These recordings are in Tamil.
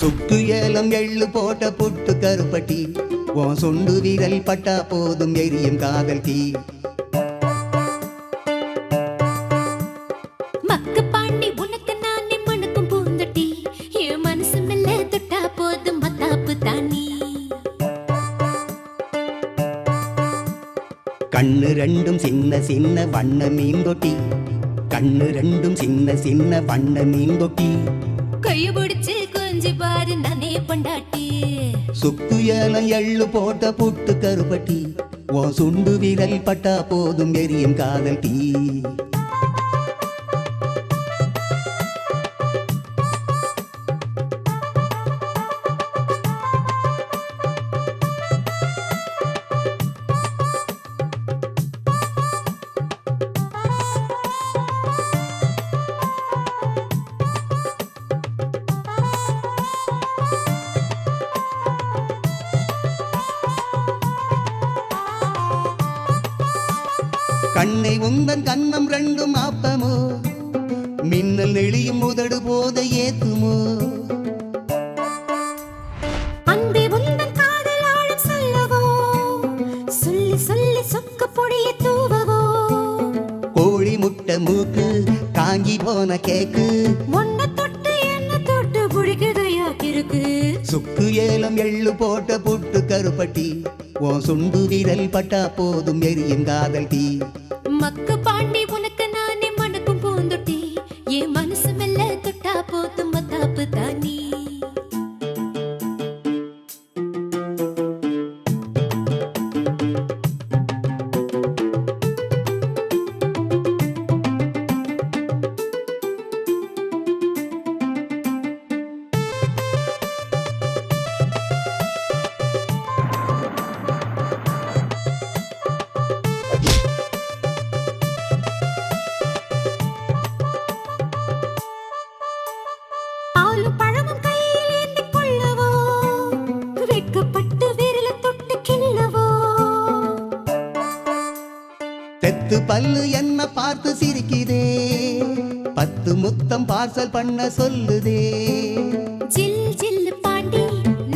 சுக்கு ஏலம் எள்ளு போட்ட புட்டு கருப்பட்டி உன் சொண்டு விரல் பட்டா போதும் எரியும் காதல் தீ. மக்கு பாண்டி உனக்கு நானே மணக்கும் பூந்தொட்டி என் மனசு மெல்ல தொட்டா போதும் மத்தாப்பு தானி. கண்ணு ரெண்டும் சின்ன சின்ன வண்ண மீன் தொட்டி கண்ணு ரெண்டும் சின்ன சின்ன வண்ண மீன் தொட்டி கைய பிடிச்சு கொஞ்சி பாரு நானே பொண்டாட்டி. சுக்கு ஏலம் எள்ளு போட்ட புட்டு கருப்பட்டி உன் சுண்டு விரல் பட்டா போதும் எரியும் காதல் தீ. கண்ணை உந்தன் கண்ணம் ரெண்டும் ஆப்பமோ மின்னல் நெளியும் முதடு போத ஏத்துமோ. அன்பே உந்தன் காதல் ஆழம் சொல்லவோ சொல்லி சொல்லி சொக்க பொடிய தூவவோ. கோழி முட்டை மூக்கு காங்கி போன கேக்கு ஒன்ன தொட்டு என்ன தொட்டு புடிக்குதையா கிறுக்கு. சுக்கு ஏலம் எள்ளு போட்ட புட்டு கருப்பட்டி உன் சுண்டு விரல் பட்டா போதும் எரியும் காதல் தீ. மக்கு பாண்டி உனக்கு நானே மணக்கும் பூந்தொட்டி என் மனசு மெல்ல தொட்டா போதும் மத்தாப்பு தானி. பாலும் பழமும் கையில் ஏந்தி கொள்ளவோ வெட்கப்பட்டு விரல தொட்டு கிள்ளவோ. தெத்து பல்லு என்ன பார்த்து சிரிக்குதே 10 முத்தம் பார்சல் பண்ண சொல்லுதே. ஜில் ஜில் பாண்டி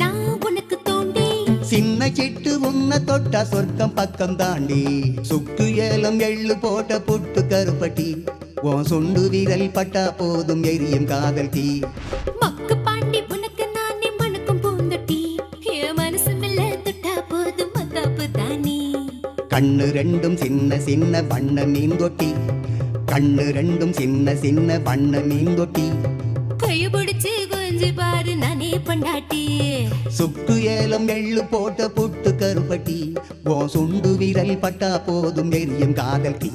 நான் உனக்கு தோண்டி சின்ன சிட்டு உன்ன தொட்டா சொர்க்கம் பக்கம் தாண்டி. சுக்கு ஏலம் எள்ளு போட்ட புட்டு கருப்பட்டி உன் சொண்டு விரல் பட்டா போதும் எரியும் காதல் தீ. மக்கு பாண்டி உனக்கு நானே மணக்கும் பூந்தொட்டி என் மனசு மெல்ல தொட்டா போதும் மத்தாப்பு தானி. கண்ணு ரெண்டும் சின்ன சின்ன வண்ண மீன் தொட்டி கண்ணு ரெண்டும் சின்ன சின்ன வண்ண மீன் தொட்டி கைய பிடிச்சு கொஞ்சி பாரு நானே பொண்டாட்டி. சுக்கு ஏலம் எள்ளு போட்ட புட்டு கருப்பட்டி உன் சுண்டு விரல் பட்டா போதும் எரியும் காதல் தீ.